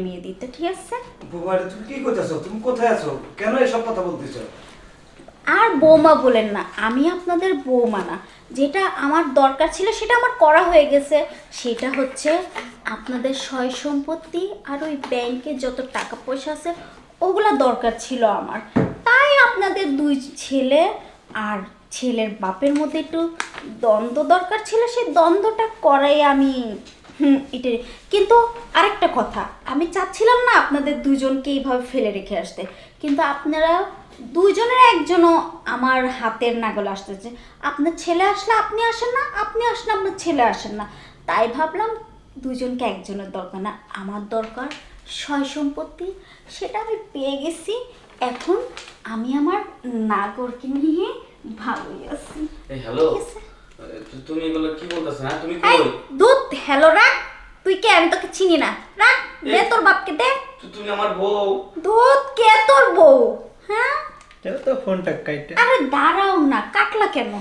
নিয়ে দিতে, ঠিক আছে? বুবারে তুমি কি করতেছো? তুমি কোথায় আছো? কেন এসব কথা বলতেছো? আর বৌমা বলেন না, আমি আপনাদের বৌমা না। যেটা আমার দরকার ছিল সেটা আমার করা হয়ে গেছে। সেটা হচ্ছে আপনাদের সয় সম্পত্তি আর ওই ব্যাংকে যত টাকা পয়সা আছে ওগুলা দরকার ছিল আমার। তাই আপনাদের দুই ছেলে আর ছেলের বাপের মধ্যে একটু দ্বন্দ্ব দরকার ছিল, সেই দ্বন্দ্বটা করাই আমি এটাই। কিন্তু আরেকটা কথা, আমি চাচ্ছিলাম না আপনাদের দুজনকে এইভাবে ফেলে রেখে আসতে, কিন্তু আপনারা দুইজনের একজনও আমার হাতের নাগালে আসতেছে। আপনার ছেলে আসলে আপনি আসেন না, আপনি আসলে আপনার ছেলে আসেন না। তাই ভাবলাম দুজনকে একজনের দরকার না, আমার দরকার সয় সম্পত্তি। সেটা আমি পেয়ে গেছি। এখন আমি আমার নাগরকে নিয়ে ভালোই আছি। এই হ্যালো, তুমি এগুলো কি বলতেছ? না তুমি এই কই? দুধ হ্যালো রাখ। তুই কে? আমি তোকে চিনি না। রাখ, দে তোর বাপকে দে। তুমি আমার বউ। দুধ কে তোর বউ? হ্যাঁ, চলো তো ফোনটা কাইটা। আরে দাঁড়াও না, কাটলা কেন?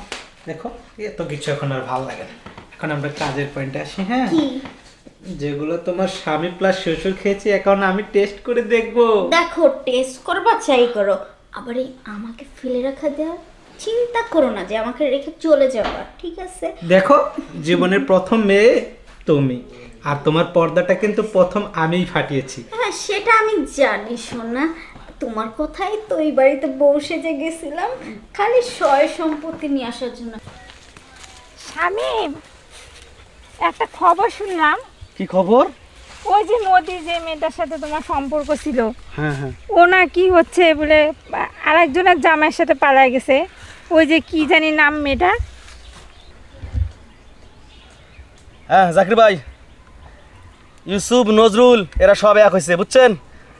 দেখো এত কিছু এখন আর ভালো লাগে না। এখন আমরা কাজের পয়েন্টে আসি। হ্যাঁ, কি? যেগুলো তোমার স্বামী প্লাস শ্বশুর খেয়েছি এখন আমি টেস্ট করে দেখবো। দেখো, টেস্ট করবা চাই করো, আবার এই আমাকে ফেলে রাখা দেওয়া চিন্তা করো না যে আমাকে রেখে চলে যাবা, ঠিক আছে? দেখো, জীবনের প্রথম মেয়ে তুমি, আর তোমার পর্দাটা কিন্তু প্রথম আমিই ফাটিয়েছি। হ্যাঁ, সেটা আমি জানি সোনা। তোমার কথাই তো এই বাড়িতে বউ সেজে গেছিলাম খালি সয় সম্পত্তি নিয়ে আসার জন্য। শামীম, একটা খবর শুনলাম। কি খবর? ওই যে নদী, যে মেয়েটার সাথে তোমার সম্পর্ক ছিল, হ্যাঁ হ্যাঁ, ও না কি হচ্ছে বলে আরেকজনের জামাইয়ের সাথে পালায় গেছে। ওই যে কি জানি নাম মেয়েটা। হ্যাঁ জাকির ভাই, ইউসুফ, নজরুল এরা সব এক হয়েছে, বুঝছেন?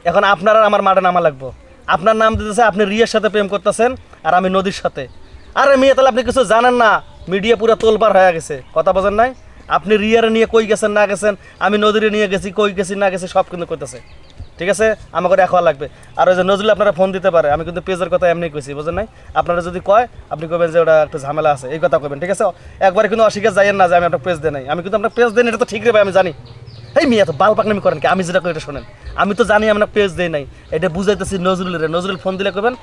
এখন আপনার আর আমার মাঠে নামা লাগবো। আপনার নাম দিতেছে, আপনি রিয়ার সাথে প্রেম করতেছেন আর আমি নদীর সাথে। আরে মেয়ে, তাহলে আপনি কিছু জানেন না, মিডিয়া পুরো তোলপাড় হয়ে গেছে, কথা বোঝেন নাই? আপনি রিয়ারে নিয়ে কই গেছেন না গেছেন, আমি নদীরে নিয়ে গেছি, কই গেছি না গেছি সব কিন্তু করতেছে, ঠিক আছে? আমাকে দেখা লাগবে। আর ওই যে নজরুল আপনারা ফোন দিতে পারে, আমি কিন্তু পেজের কথা এমনি কইছি, বোঝেন নাই? আপনারা যদি কয় আপনি কবেন যে ওটা একটু ঝামেলা আছে, এই কথা কবেন, ঠিক আছে? একবারে কিন্তু অস্বীকার যাইয়েন না যে আমি আপনার পেজ দেয় নাই। আমি কিন্তু আপনার পেজ দেন, এটা তো ঠিক রে ভাই, আমি জানি। এই মেয়ে তো বাল পাকনামি করেন কি? আমি যেটা কই এটা শোনেন, আমি তো জানি আমরা পেজ দেই নাই, এটা বুঝাইতেছি নজরুলের। নজরুল ফোন দিলে কবেন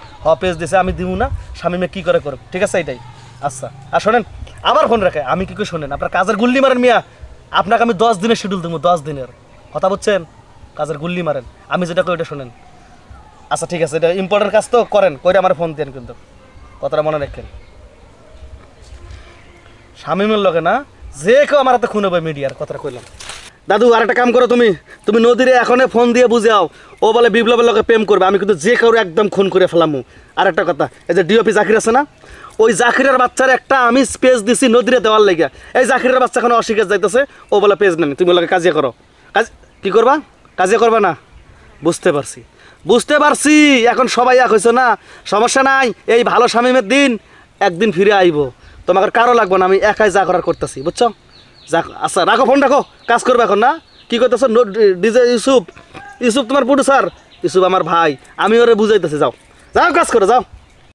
পেজ দিছে, আমি দিব না, স্বামীমে কি করে করব, ঠিক আছে? এটাই। আচ্ছা, আর শোনেন, আমার ফোন রাখে, আমি কি করে শোনেন, আপনার কাজের গুল্লি মারেন মিয়া, আপনাকে আমি 10 দিনের শিডিউল দেবো, 10 দিনের কথা বুঝছেন? কাজের গুল্লি মারেন, আমি যেটা কই এটা শোনেন। আচ্ছা ঠিক আছে, এটা ইম্পর্টেন্ট কাজ তো করেন, কইরা আমার ফোন দেন, কিন্তু কথাটা মনে রাখেন। স্বামীমের লগে না যে কেউ আমার হাতে খুন হবে, মিডিয়ার কথাটা কইলাম। দাদু আর একটা কাম করো, তুমি তুমি নদীরে এখনই ফোন দিয়ে বুঝাও, ও বলে বিপ্লবের লগে প্রেম করবে, আমি কিন্তু যে কারো একদম খুন করে ফেলামু। আর একটা কথা, এই যে ডিওপি জাকির আছে না, ওই জাকিরের বাচ্চার একটা আমি পেজ দিছি নদীরে দেওয়ার লেগে। এই জাকিরের বাচ্চা এখন অস্বীকার যাইতেছে, ও বলে পেজ নেন, তুমি ওকে কাজিয়া করো। কাজ কি করবা? কাজিয়া করবা না? বুঝতে পারছি, বুঝতে পারছি। এখন সবাই এক হয়েছে না, সমস্যা নাই। এই ভালো স্বামীমের দিন একদিন ফিরে আইব, তোমাকে কারো লাগবে না, আমি একাই যা করার করতেছি, বুঝছো? যাক, আচ্ছা রাখো ফোন, রাখো, কাজ করবে এখন না। কি করতেছো? ডিজে ইউসুফ, ইউসুফ তোমার প্রডিউসার, ইউসুফ আমার ভাই, আমি ওরে বুঝাইতেছি, যাও যাও কাজ করো, যাও।